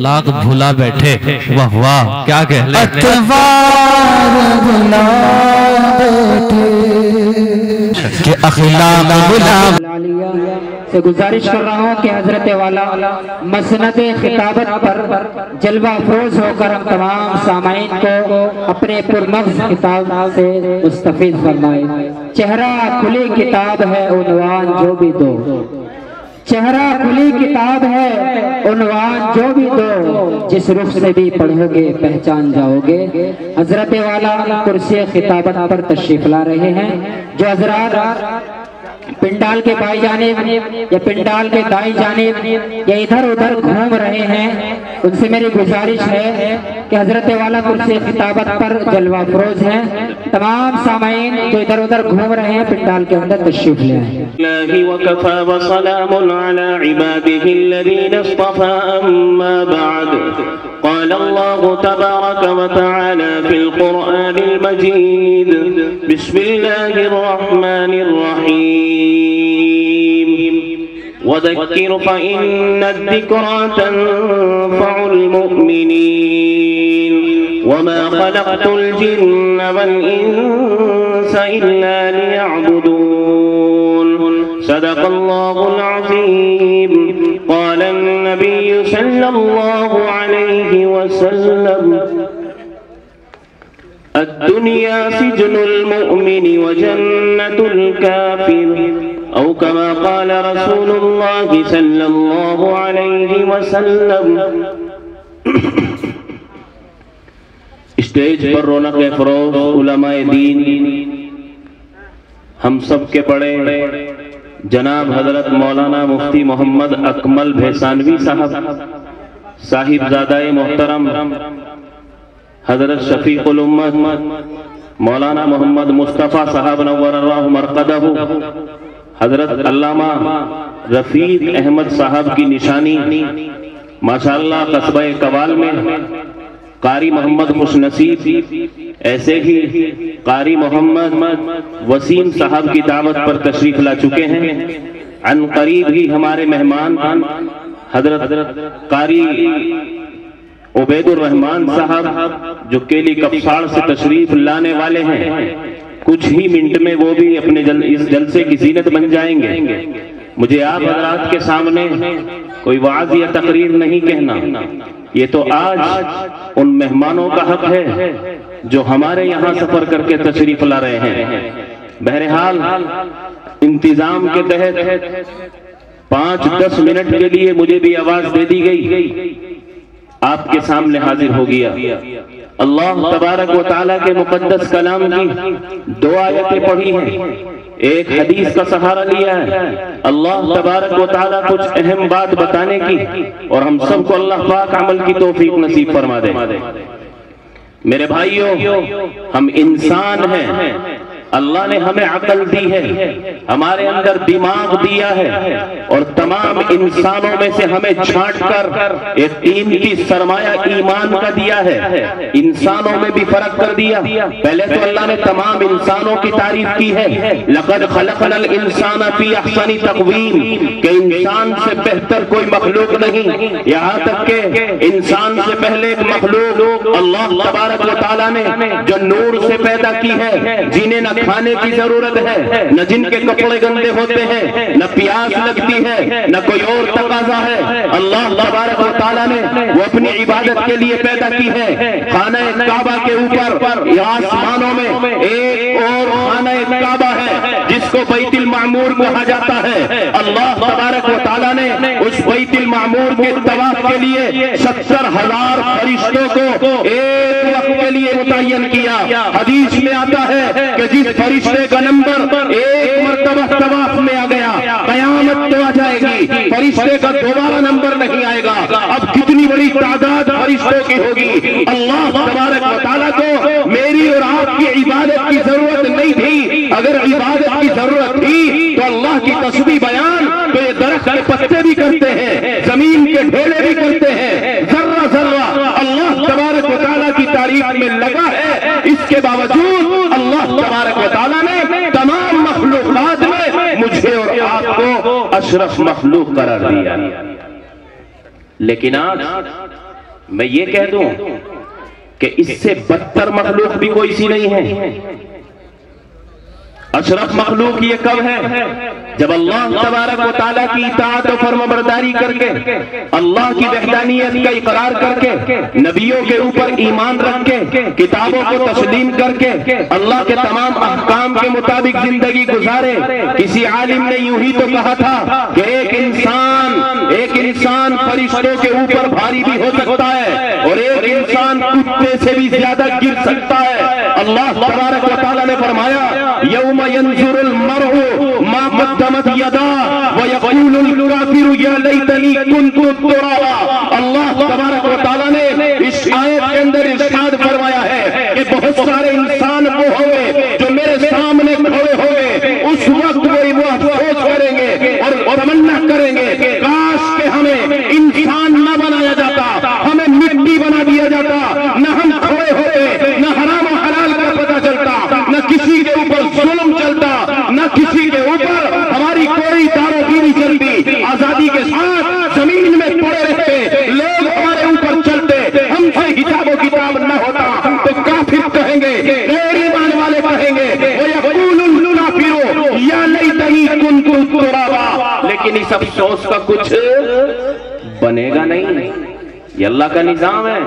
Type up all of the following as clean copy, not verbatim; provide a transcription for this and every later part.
اخلاق بھولا بیٹھے، واہ واہ کیا کہہ لیں، اتوار بھولا بیٹھے کہ اخلاق بھولا سے گزارش کر رہا ہوں کہ حضرت والا مسند خطابت پر جلوہ افروز ہو کر ہم تمام سامعین کو اپنے پرمغز کتاب سے مستفید فرمائے۔ چہرہ کھلی کتاب ہے عنوان جو بھی دو، چہرہ کھلی کتاب ہے عنوان جو بھی دو، جس رخ سے بھی پڑھو گے پہچان جاؤ گے۔ حضرت والا کرسی خطابت پر تشریف لا رہے ہیں۔ جو حضرات پنڈال کے بائیں جانب یا پنڈال کے دائیں جانب یا ادھر ادھر گھوم رہے ہیں، ان سے میری گزارش ہے کہ حضرت والا کرسی خطابت پر جلوہ افروز ہیں۔ تمام سامعین جو ادھر ادھر گھوم رہے ہیں پنڈال کے اندر تشریف لے آئیں۔ اللہ وکفى وسلام على عباده الذين اصطفى اما بعد قال الله تبارك وتعالى في القرآن المجيد بسم الله الرحمن الرحيم وذكر فإن الذكرى تنفع المؤمنين وما خلقت الجن والإنس إلا ليعبدون صدق الله العظيم قال النبي صلى الله عليه وسلم الدنيا سجن المؤمن وجنة الكافر أو كما قال رسول الله صلى الله عليه وسلم۔ اسٹیج پر رونق افروز علماء دین، ہم سب کے بڑے جناب حضرت مولانا مفتی محمد اکمل بھیسانوی صاحب، صاحبزادہ محترم حضرت شفیق الامت مولانا محمد مصطفیٰ صاحب نور اللہ مرقدہ، حضرت علامہ رفیق احمد صاحب کی نشانی ماشاءاللہ قصبہ قوال میں قاری محمد خوش نصیب، ایسے ہی قاری محمد وسیم صاحب کی دعوت پر تشریف لا چکے ہیں۔ عن قریب ہی ہمارے مہمان حضرت قاری عبید الرحمان صاحب جو کیلی کپساڑ سے تشریف لانے والے ہیں، کچھ ہی منٹ میں وہ بھی اپنے اس جلسے کی زینت بن جائیں گے۔ مجھے آپ حضرات کے سامنے کوئی وعظ یا تقریر نہیں کہنا، یہ تو آج ان مہمانوں کا حق ہے جو ہمارے یہاں سفر کر کے تشریف لا رہے ہیں۔ بہرحال انتظام کے تحت 5-10 منٹ کے لیے مجھے بھی آواز دے دی گئی، آپ کے سامنے حاضر ہو گیا۔ اللہ تبارک و تعالیٰ کے مقدس کلام کی 2 آیتیں پڑھی ہیں، ایک حدیث کا سہارا لیا ہے۔ اللہ تبارک و تعالیٰ کچھ اہم بات بتانے کی اور ہم سب کو اللہ پاک عمل کی توفیق نصیب فرما دے۔ میرے بھائیوں، ہم انسان ہیں، اللہ نے ہمیں عقل دی ہے، ہمارے اندر دماغ دیا ہے، اور تمام انسانوں میں سے ہمیں چھانٹ کر ایک قیمتی سرمایہ ایمان کا دیا ہے۔ انسانوں میں بھی فرق کر دیا۔ پہلے تو اللہ نے تمام انسانوں کی تعریف کی ہے، لَقَدْ خَلَقْنَا الْإِنسَانَ فِي أَحْسَنِ تَقْوِيمٍ، کہ انسان سے بہتر کوئی مخلوق نہیں، یہاں تک کہ انسان سے پہلے ایک مخلوق اللہ تبارک و تعالیٰ نے جو نور سے پیدا کی ہے، جنہیں نہ کھانے کی ضرورت ہے، نہ جن کے کپڑے گندے ہوتے ہیں، نہ پیاس لگتی ہے، نہ کوئی اور تقاضا ہے، اللہ تبارک و تعالیٰ نے وہ اپنی عبادت کے لیے پیدا کی ہے۔ خانہ کعبہ کے اوپر آسمانوں میں ایک اور خانہ کعبہ ہے جس کو بیت المعمور کہا جاتا ہے۔ اللہ تبارک و تعالیٰ نے اس بیت المعمور کے طواف کے لیے 70,000 فرشتوں کو ایک وقت کے لیے متعین کیا۔ حدیث میں آتا ہے کہ جس فرشتے کا نمبر ایک مرتبہ طواف میں آ گیا، قیامت تو آ جائے گی، فرشتے کا دوبارہ نمبر نہیں آئے گا۔ اب کتنی بڑی تعداد فرشتوں کی ہوگی۔ اللہ تبارک و تعالیٰ کو میری اور آپ کی عبادت کی ضرورت نہیں تھی، اگر عبادت کی ضرورت تھی تو اللہ کی تسبیح بیان تو یہ درخت کے پتے بھی کرتے ہیں، زمین کے ڈھیلے بھی کرتے ہیں، ذرہ ذرہ اللہ تبارک و تعالیٰ کی تعریف میں لگا ہے۔ اس کے باوجود اللہ تبارک و تعالیٰ نے تمام مخلوقات میں مجھے اور آپ کو اشرف مخلوق قرار دیا۔ لیکن آج میں یہ کہہ دوں کہ اس سے بدتر مخلوق بھی کوئی سی نہیں ہے۔ اشرف مخلوق یہ کب ہے؟ جب اللہ تبارک و تعالیٰ کی اطاعت و فرمانبرداری کر کے، اللہ کی وحدانیت کا اقرار کر کے، نبیوں کے اوپر ایمان رکھ کے، کتابوں کو تسلیم کر کے، اللہ کے تمام احکام کے مطابق زندگی گزارے۔ کسی عالم نے یوں ہی تو کہا تھا کہ ایک انسان فرشتوں کے اوپر بھاری بھی ہو سکتا ہے اور ایک انسان کتے سے بھی زیادہ گر سکتا ہے۔ اللہ تبارک و تعالیٰ نے فرمایا یوم ينظر المرء ما قدمت يداه ويقول الكافر يا ليتني كنت ترابا۔ اللہ تبارک و تعالیٰ نے اس آیت کے اندر ارشاد فرمایا ہے کہ بہت سارے انسان وہ ہوئے جو میرے سامنے کھڑے ہوئے، اس وقت وہ افسوس کریں گے اور تمنا کریں گے کاش کہ ہمیں انسان نہ بنایا جاتا، ہمیں مٹی بنا دیا جاتا، نہ ہم کھڑے ہوتے، نہ حرام و حلال کا پتہ چلتا، نہ کسی کے اوپر ظلم چلتا، نہ کسی کے اوپر ہماری کوئی داروگیری چلتی، آزادی کے ساتھ زمین میں پڑے رہتے، لوگ ہمارے اوپر چلتے، ہم سے حساب و کتاب نہ ہوتا تو کافر کہیں گے، غیر ایمان والے کہیں گے وَيَقُولُ الْكَافِرُ يَا لَيْتَنِي كُنتُ تُرَابًا۔ لیکن اس افسوس کا کچھ بنے گا نہیں۔ یہ اللہ کا نظام ہے۔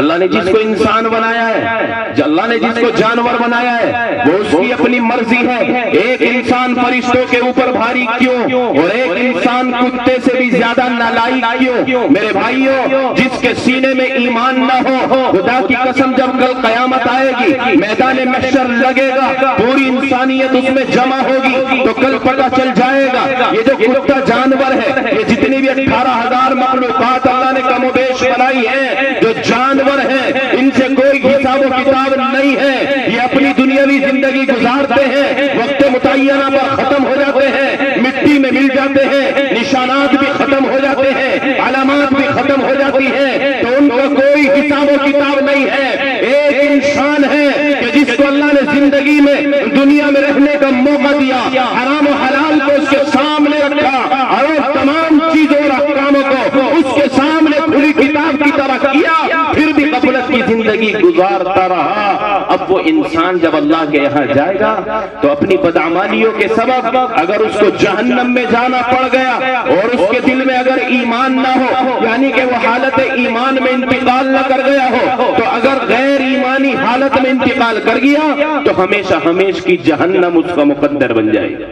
اللہ نے جس کو انسان بنایا ہے، اللہ نے جس کو جانور بنایا ہے، وہ اس کی اپنی مرضی ہے۔ ایک انسان فرشتوں کے اوپر بھاری کیوں اور ایک انسان کتے سے بھی زیادہ نالائق کیوں؟ میرے بھائیوں، جس کے سینے میں ایمان نہ ہو، خدا کی قسم جب کل قیامت آئے گی، میدان محشر لگے گا، پوری انسانیت اس میں جمع ہوگی تو کل پتہ چل جائے گا یہ جو کتا جانور ہے، یہ جتنی بھی 18,000 مخلوقات اللہ نے کم و بیش بنائی ہے، جو جانور ہیں، ان سے کوئی حساب و کتاب نہیں ہے۔ یہ اپنی دنیاوی زندگی گزارتے ہیں، وقت متعینہ پر ختم ہو جاتے ہیں، مٹی میں مل جاتے ہیں، نشانات بھی ختم ہو جاتے ہیں، علامات بھی ختم ہو جاتی ہیں، تو ان کا کوئی حساب و کتاب نہیں ہے۔ ایک انسان ہے کہ جس کو اللہ نے زندگی میں دنیا میں رہنے کا موقع دیا، حرام و حلال کو اس کے سامنے رکھا اور تمام چیزوں اور احکاموں کو اس کے سامنے کھلی کتاب کی طرح کیا، پھر بھی غفلت کی زندگی گزارتا رہا۔ اب وہ انسان جب اللہ کے یہاں جائے گا تو اپنی بدعمالیوں کے سبب اگر اس کو جہنم میں جانا پڑ گیا اور اس کے دل میں اگر ایمان نہ ہو، یعنی کہ وہ حالت ایمان میں انتقال نہ کر گیا ہو، تو اگر غیر ایمانی حالت میں انتقال کر گیا تو ہمیشہ ہمیشہ کی جہنم اس کا مقدر بن جائے گا۔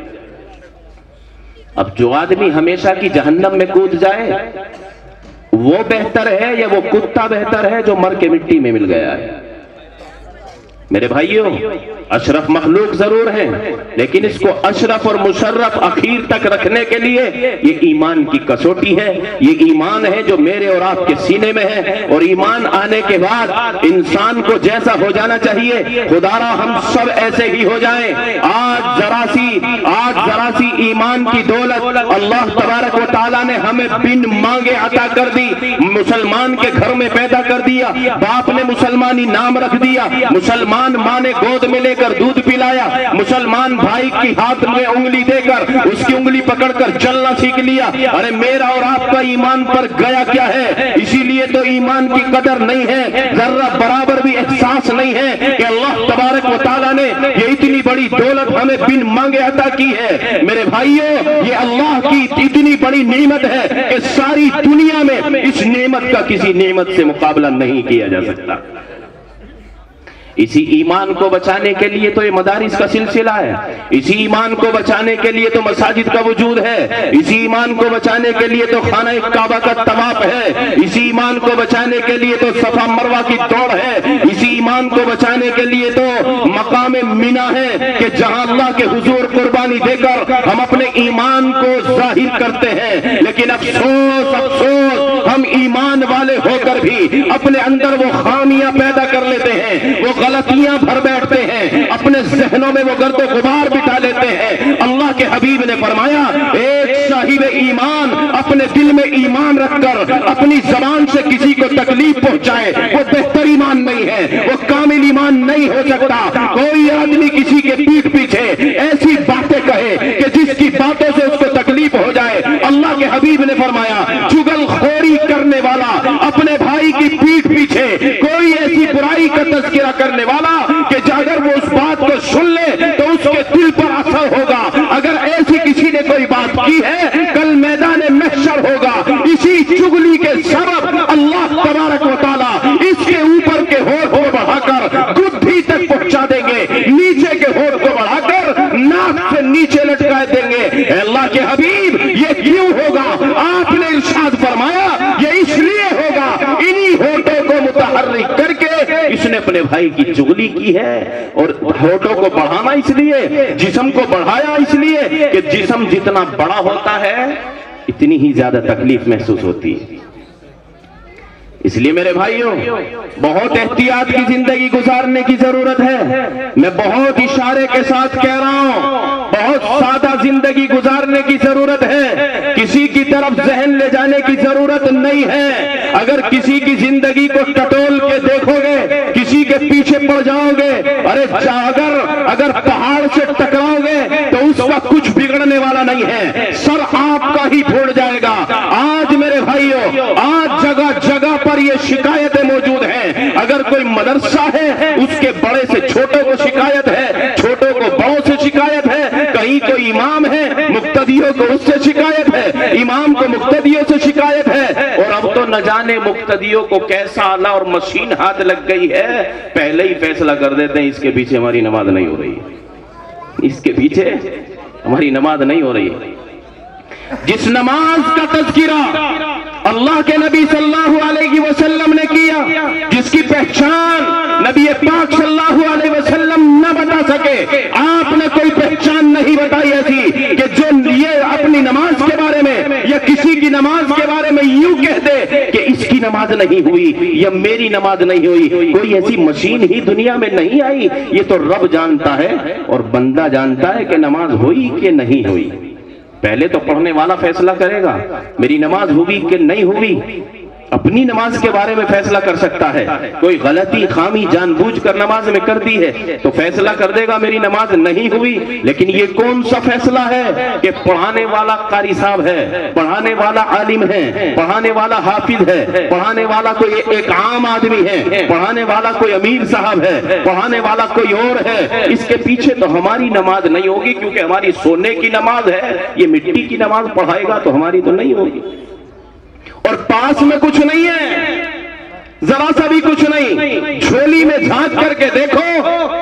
اب جو آدمی ہمیشہ کی جہنم میں کود جائے وہ بہتر ہے یا وہ کتا بہتر ہے جو مر کے مٹی میں مل گیا ہے؟ میرے بھائیوں، اشرف مخلوق ضرور ہیں، لیکن اس کو اشرف اور مشرف اخیر تک رکھنے کے لیے یہ ایمان کی کسوٹی ہے۔ یہ ایمان ہے جو میرے اور آپ کے سینے میں ہے، اور ایمان آنے کے بعد انسان کو جیسا ہو جانا چاہیے، خدا را ہم سب ایسے ہی ہو جائیں۔ آج ذرا سی ایمان کی دولت اللہ تبارک و تعالیٰ نے ہمیں بن مانگے عطا کر دی، مسلمان کے گھر میں پیدا کر دیا، باپ نے مسلمانی نام رکھ دیا، مسلمان ماں نے گود میں لے کر دودھ پلایا، مسلمان بھائی کی ہاتھ میں انگلی دے کر اس کی انگلی پکڑ کر چلنا سیکھ لیا۔ ارے میرا اور آپ کا ایمان پر گیا کیا ہے؟ اسی لیے تو ایمان کی قدر نہیں ہے، ذرہ برابر بھی احساس نہیں ہے کہ اللہ تبارک و تعالیٰ نے یہ اتنی بڑی دولت ہمیں بن مانگے عطا کی ہے۔ میرے بھائیوں، یہ اللہ کی اتنی بڑی نعمت ہے کہ ساری دنیا میں اس نعمت کا کسی نعمت سے مقابلہ نہیں کیا جا سکتا۔ اسی ایمان کو بچانے کے لیے تو یہ مدارس کا سلسلہ ہے، اسی ایمان کو بچانے کے لیے تو مساجد کا وجود ہے، اسی ایمان کو بچانے کے لیے تو خانہ کعبہ کا طواف ہے، اسی ایمان کو بچانے کے لیے تو صفا مروہ کی دوڑ ہے، اسی ایمان کو بچانے کے لیے تو مقام مینا ہے کہ جہاں اللہ کے حضور قربانی دے کر ہم اپنے ایمان کو ظاہر کرتے ہیں۔ لیکن افسوس ہم ایمان والے ہو کر بھی اپنے اندر وہ خامیاں پیدا کر لیتے ہیں، وہ غلطیاں بھر بیٹھتے ہیں، اپنے ذہنوں میں وہ گرد و غبار بٹھا لیتے ہیں۔ اللہ کے حبیب نے فرمایا ایک صاحب ایمان اپنے دل میں ایمان رکھ کر اپنی زبان سے کسی کو تکلیف پہنچائے وہ بہتر ایمان نہیں ہے، وہ کامل ایمان نہیں ہو سکتا۔ کوئی آدمی کسی کے پیٹھ پیچھے ایسی باتیں کہے کہ جس کی باتوں سے اس کو تکلیف ہو جائے، اللہ کے حبیب نے فرمایا چگل خوری کرنے والا اپنے بھائی کی پیٹھ ہے کوئی ایسی برائی کا تذکرہ کرنے والا کہ اگر وہ اس بات کو سن لے تو اس کے دل پر اثر ہوگا. اگر ایسی کسی نے کوئی بات کی ہے کل میدان محشر ہوگا. اسی چغلی کے سبب اللہ تبارک و تعالیٰ اس کے اوپر کے ہونٹ کو بڑھا کر گدھی تک پہنچا دیں گے, نیچے کے ہونٹ کو بڑھا کر ناک سے نیچے لٹکا دیں گے. اے اللہ کے حبیب یہ کیوں ہوگا؟ آپ نے ارشاد فرمایا یہ اس لیے ہوگا انہی ہونٹوں کو متحرک کر کے اس نے اپنے بھائی کی چغلی کی ہے. اور ہونٹوں کو بڑھانا اس لیے, جسم کو بڑھایا اس لیے کہ جسم جتنا بڑا ہوتا ہے اتنی ہی زیادہ تکلیف محسوس ہوتی ہے. اس لیے میرے بھائیوں بہت احتیاط کی زندگی گزارنے کی ضرورت ہے. میں بہت اشارے کے ساتھ کہہ رہا ہوں, بہت سادہ زندگی گزارنے کی ضرورت ہے. کسی کی طرف ذہن لے جانے کی ضرورت نہیں ہے. اگر کسی کی زندگی کو ٹٹول کے دیکھو گے, کسی کے پیچھے پڑ جاؤ گے, اگر پہاڑ سے ٹکراؤ گے تو اس کا کچھ بگڑنے والا نہیں ہے, سر آپ کا ہی پھوڑ جائے گا. آج میرے بھائیوں آج جگہ جگہ پر یہ شکایتیں موجود ہیں. اگر کوئی مدرسہ ہے اس کے بڑے سے چھوٹوں کو شکایت ہے, چھوٹوں کو بڑوں سے شکایت ہے. کہیں کوئی امام ہے مقتدیوں کو اس سے شکایت ہے, امام کو مقتدیوں سے شکایت ہے. اور اب تو نہ جانے مقتدیوں کو کیسا آلہ اور مشین ہاتھ لگ گئی ہے, پہلے ہی فیصلہ کر دیتے ہیں اس کے پیچھے ہماری نماز نہیں ہو رہی, اس کے پیچھے ہماری نماز نہیں ہو رہی. جس نماز کا تذکرہ اللہ کے نبی صلی اللہ علیہ وسلم نے کیا, جس کی پہچان نبی پاک صلی اللہ علیہ وسلم نہ بتا سکے, آپ نے کوئی پہچان نہیں بتائی ایسی کہ جو یہ اپنی نماز کے بارے میں یا کسی کی نماز کے بارے میں یوں کہہ دے کہ اس کی نماز نہیں ہوئی یا میری نماز نہیں ہوئی. کوئی ایسی مشین ہی دنیا میں نہیں آئی. یہ تو رب جانتا ہے اور بندہ جانتا ہے کہ نماز ہوئی کہ نہیں ہوئی. پہلے تو پڑھنے والا فیصلہ کرے گا میری نماز ہوئی کہ نہیں ہوئی. اپنی نماز کے بارے میں فیصلہ کر سکتا ہے. کوئی غلطی خامی جان بوجھ کر نماز میں کر دی ہے تو فیصلہ کر دے گا میری نماز نہیں ہوئی. لیکن یہ کون سا فیصلہ ہے کہ پڑھانے والا قاری صاحب ہے, پڑھانے والا عالم ہے, پڑھانے والا حافظ ہے, پڑھانے والا کوئی ایک عام آدمی ہے, پڑھانے والا کوئی امیر صاحب ہے, پڑھانے والا کوئی اور ہے, اس کے پیچھے تو ہماری نماز نہیں ہوگی کیونکہ ہماری سونے کی نماز ہے. یہ مٹی کی نماز پڑھائے گا تو ہماری تو نہیں ہوگی. اور پاس میں کچھ نہیں ہے, ذرا سا بھی کچھ نہیں. جھولی میں جھانک کر کے دیکھو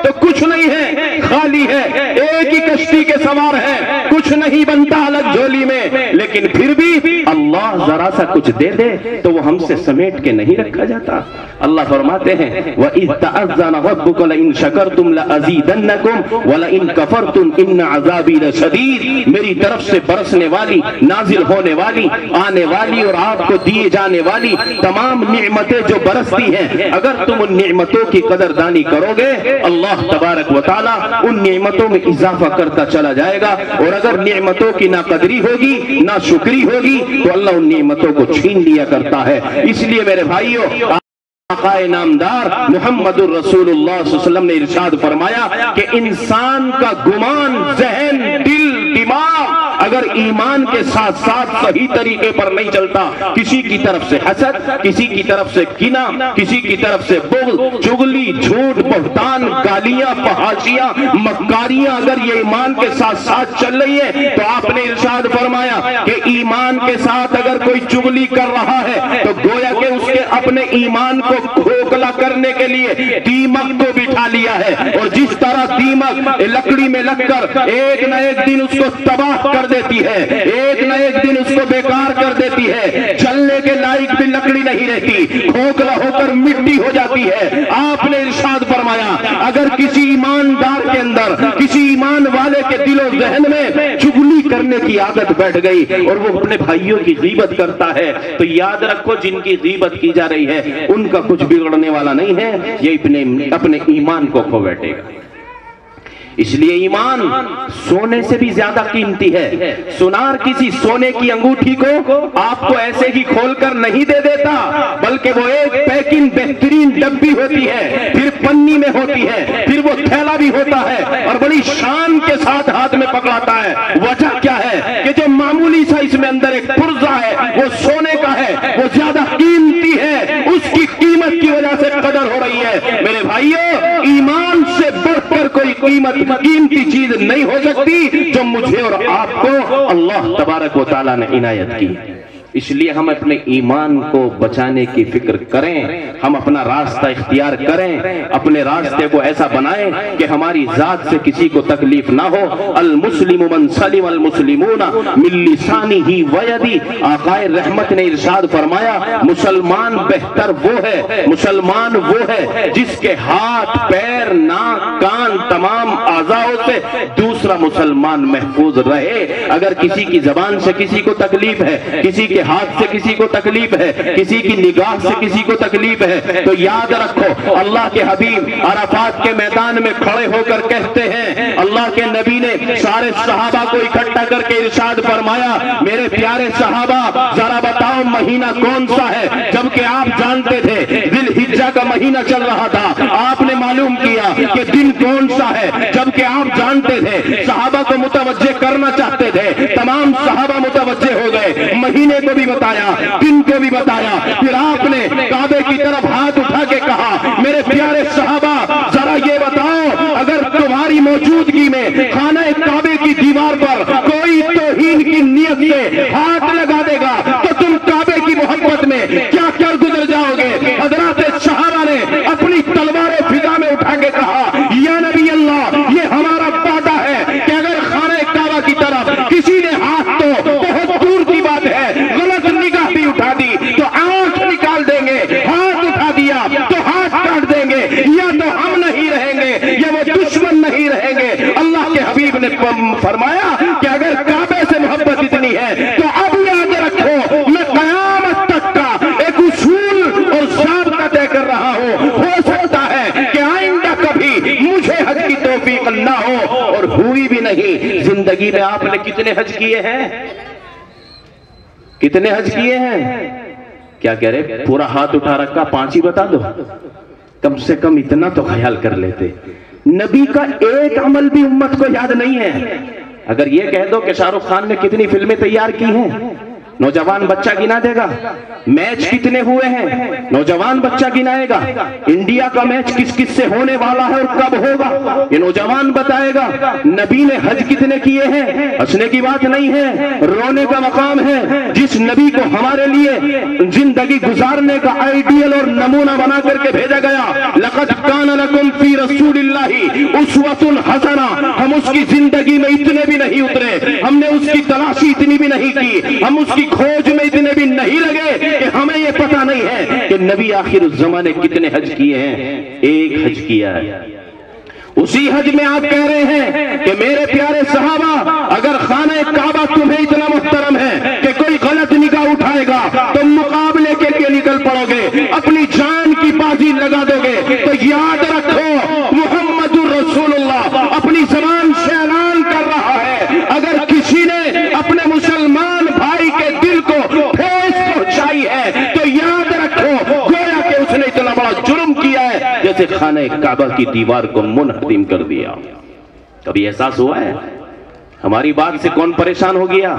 تو کچھ نہیں ہے, خالی ہے. ایک ہی کشتی کے سوار ہے, کچھ نہیں بنتا الگ جھولی میں. لیکن پھر بھی اللہ ذرا سا کچھ دے دے تو وہ ہم سے سمیٹ کے نہیں رکھا جاتا. اللہ فرماتے ہیں وَإِذْ تَأَذَّنَ رَبُّكَ لَئِن شَكَرْتُمْ لَأَزِيدَنَّكُمْ وَلَئِن كَفَرْتُمْ إِنَّ عَذَابِي لَشَدِيدٌ. میری طرف سے برسنے والی, نازل ہونے والی, آنے والی اور آپ کو دیے جانے والی تمام نعمتیں جو برستی ہیں, اگر تم ان نعمتوں کی قدردانی کرو گے اللہ تبارک و تعالی ان نعمتوں میں اضافہ کرتا چلا جائے گا. اور اگر نعمتوں کی ناقدری ہوگی, ناشکری ہوگی تو اللہ ان نعمتوں کو چھین لیا کرتا ہے. اس لیے میرے بھائیوں آقا نامدار محمد الرسول اللہ صلی اللہ علیہ وسلم نے ارشاد فرمایا کہ انسان کا گمان, ذہن, دل, دماغ اگر ایمان کے ساتھ ساتھ صحیح طریقے پر نہیں چلتا, کسی کی طرف سے حسد, کسی کی طرف سے کینہ, کسی کی طرف سے بغض, چغلی, جھوٹ, بہتان, گالیاں, فحاشیاں, مکاریاں اگر یہ ایمان کے ساتھ ساتھ چل رہی ہیں تو آپ نے ارشاد فرمایا کہ ایمان کے ساتھ اگر کوئی چغلی کر رہا ہے تو گویا کہ اس کے اپنے ایمان کو کھوکھلا کرنے کے لیے دیمک کو بٹھا لیا ہے. اور جس طرح دیمک لکڑی میں لگ کر ایک نہ ایک دن اس کو تباہ کر دیتی ہے, ایک نہ ایک دن اس کو بیکار کر دیتی ہے, چلنے کے لائق بھی لکڑی نہیں رہتی, کھوکھلا ہو کر مٹی ہو جاتی ہے. آپ نے ارشاد فرمایا اگر کسی ایماندار کے اندر, کسی ایمان والے کے دل و ذہن میں چغلی کرنے کی عادت بیٹھ گئی اور وہ اپنے بھائیوں کی غیبت کرتا ہے تو یاد رکھو جن کی غیبت کی جا رہی ہے ان کا کچھ بگڑنے والا نہیں ہے, یہ اپنے ایمان کو کھو بیٹھے گا. اس لیے ایمان سونے سے بھی زیادہ قیمتی ہے. سنار کسی سونے کی انگوٹھی کو آپ کو ایسے ہی کھول کر نہیں دے دیتا, بلکہ وہ ایک پیکنگ بہترین ڈبی ہوتی ہے, پھر پنی میں ہوتی ہے, پھر وہ تھیلا بھی ہوتا ہے اور بڑی شان کے ساتھ ہاتھ میں پکڑاتا ہے. وجہ کیا ہے کہ جو معمولی سا اس میں اندر ایک پرزہ ہے وہ سونے کا ہے, وہ زیادہ قیمتی ہے, اس کی قیمت کی وجہ سے قدر ہو رہی ہے۔ میرے بھائیوں، ایمان سے بڑھ کر کوئی قیمتی چیز نہیں ہو سکتی جو مجھے اور آپ کو اللہ تبارک و تعالیٰ نے عنایت کی۔ اس لیے ہم اپنے ایمان کو بچانے کی فکر کریں، ہم اپنا راستہ اختیار کریں، اپنے راستے کو ایسا بنائیں کہ ہماری ذات سے کسی کو تکلیف نہ ہو۔ المسلم من سلم المسلمون من لسانہ ویدہ، آقائے رحمت نے ارشاد فرمایا مسلمان بہتر وہ ہے، مسلمان وہ ہے جس کے ہاتھ پیر ناک کان تمام اعضاء سے دوسرا مسلمان محفوظ رہے۔ اگر کسی کی زبان سے کسی کو تکلیف ہے، کسی کے ہاتھ سے کسی کو تکلیف ہے، کسی کی نگاہ سے کسی کو تکلیف ہے، تو یاد رکھو اللہ کے حبیب عرفات کے میدان میں کھڑے ہو کر کہتے ہیں، اللہ کے نبی نے سارے صحابہ کو اکٹھا کر کے ارشاد فرمایا میرے پیارے صحابہ ذرا بتاؤ مہینہ کون سا ہے؟ جبکہ آپ جانتے تھے ذی الحجہ کا مہینہ چل رہا تھا، آپ نے معلوم کیا کہ دن کون سا ہے، جبکہ آپ جانتے تھے، صحابہ کو متوجہ کرنا چاہتے تھے، تمام صحابہ متوجہ ہو گئے، مہینے کو بھی بتایا، دن کو بھی بتایا، پھر آپ نے کعبے کی طرف ہاتھ اٹھا کے کہا میرے پیارے صحابہ ذرا یہ بتاؤ اگر تمہاری موجودگی میں خانہ کعبے کی دیوار پر کوئی توہین کی نیت سے ہاتھ لگا دے گا تو تم کعبے کی محبت میں کیا کر گزر جاؤ گے؟ حضرات صحابہ نے اپنی تلواریں فضا میں اٹھا کے کہا یا نبی اللہ یہ ہمارا وعدہ ہے کہ اگر خانہ کعبہ کی طرف کسی نے ہاتھ تو بہت دور کی بات ہے غلط نگاہ بھی اٹھا دی تو آنکھ نکال دیں گے، ہاتھ اٹھا دیا تو ہاتھ کاٹ دیں گے، یا تو ہم نہیں رہیں گے یا وہ دشمن نہیں رہیں گے۔ اللہ کے حبیب نے فرمایا کہ اگر کعبے سے محبت اتنی ہے تو اب یاد رکھو میں قیامت تک کا ایک اصول اور ضابطہ طے کر رہا ہوں، ہو سکتا ہے کہ آئندہ کبھی مجھے حج کی توفیق نہ ہو، اور ہوئی بھی نہیں۔ زندگی میں آپ نے کتنے حج کیے ہیں؟ کتنے حج کیے ہیں؟ کیا کہہ رہے؟ پورا ہاتھ اٹھا رکھا، 5 ہی بتا دو، کم سے کم اتنا تو خیال کر لیتے۔ نبی کا ایک عمل بھی امت کو یاد نہیں ہے۔ اگر یہ کہہ دو کہ شاہ رخ خان نے کتنی فلمیں تیار کی ہیں، نوجوان بچہ گنا دے گا۔ میچ کتنے ہوئے ہیں، نوجوان بچہ گنائے گا۔ انڈیا کا میچ کس کس سے ہونے والا ہے اور کب ہوگا یہ نوجوان بتائے گا۔ نبی نے حج کتنے کیے ہیں، ہنسنے کی بات نہیں ہے، رونے کا مقام ہے۔ جس نبی کو ہمارے لیے زندگی گزارنے کا آئیڈیل اور نمونہ بنا کر کے بھیجا گیا، لقد کان لکم فی رسول اللہ اسوۃ حسنہ، ہم اس کی زندگی میں اتنے بھی نہیں اترے، ہم نے اس کی تلاشی اتنی بھی نہیں کی، ہم اس کی کھوج میں اتنے بھی نہیں لگے کہ ہمیں یہ پتہ نہیں ہے کہ نبی آخر الزمان نے کتنے حج کیے ہیں۔ ایک حج کیا ہے، اسی حج میں آپ کہہ رہے ہیں کہ میرے پیارے صحابہ اگر خانہ کعبہ تمہیں اتنا محترم ہے کہ کوئی غلط نگاہ اٹھائے گا تم مقابلے کے لیے نکل پڑو گے، اپنی جان کی بازی لگا دو گے، تو یاد رکھو محمد الرسول اللہ اپنی زبان سے اعلان کر رہا ہے اگر کسی نے اپنے مسلمان بھائی کے دل کو ٹھیس پہنچائی ہے تو یاد رکھو گویا کہ اس نے اتنا بڑا جرم کیا ہے جیسے خانہ کعبہ کی دیوار کو منہدم کر دیا۔ کبھی احساس ہوا ہے ہماری بات سے کون پریشان ہو گیا؟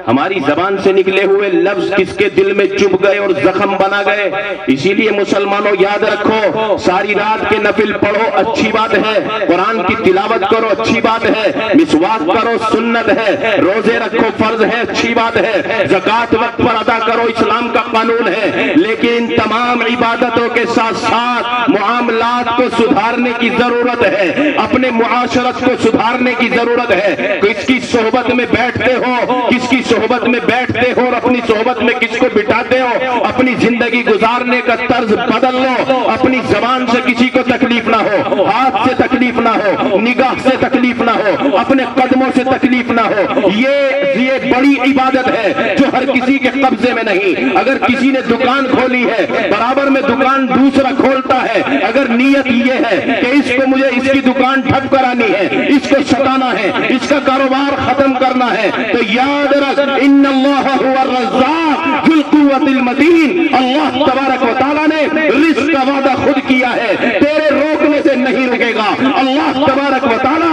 ہماری زبان سے نکلے ہوئے لفظ کس کے دل میں چبھ گئے اور زخم بنا گئے؟ اسی لیے مسلمانوں یاد رکھو، ساری رات کے نفل پڑھو اچھی بات ہے، قرآن کی تلاوت کرو اچھی بات ہے، مسواک کرو سنت ہے، روزے رکھو فرض ہے اچھی بات ہے، زکوٰۃ وقت پر ادا کرو اسلام کا قانون ہے، لیکن ان تمام عبادتوں کے ساتھ ساتھ معاملات کو سدھارنے کی ضرورت ہے، اپنے معاشرت کو سدھارنے کی ضرورت ہے۔ کس کی صحبت میں بیٹھتے ہو، کس کی صحبت میں بیٹھتے ہو اور اپنی صحبت میں کس کو بٹھاتے ہو، اپنی زندگی گزارنے کا طرز بدل لو۔ اپنی زبان سے کسی کو تکلیف نہ ہو، ہاتھ سے تکلیف نہ ہو، نگاہ سے تکلیف نہ ہو، اپنے قدموں سے تکلیف نہ ہو۔ یہ بڑی عبادت ہے جو ہر کسی کے قبضے میں نہیں۔ اگر کسی نے دکان کھولی ہے برابر میں دکان دوسرا کھولتا ہے، اگر نیت یہ ہے کہ اس کو مجھے اس کی دکان ٹھپ کرانی ہے، اس کو ستانا ہے، اس کا کاروبار ختم کرنا ہے، تو یاد رکھ ان اللہ هو الرزاق ذو القوة المتین۔ اللہ تبارک و تعالیٰ نے رزق کا وعدہ خود کیا ہے، تیرے روکنے سے نہیں رکے گا۔ اللہ تبارک و تعالیٰ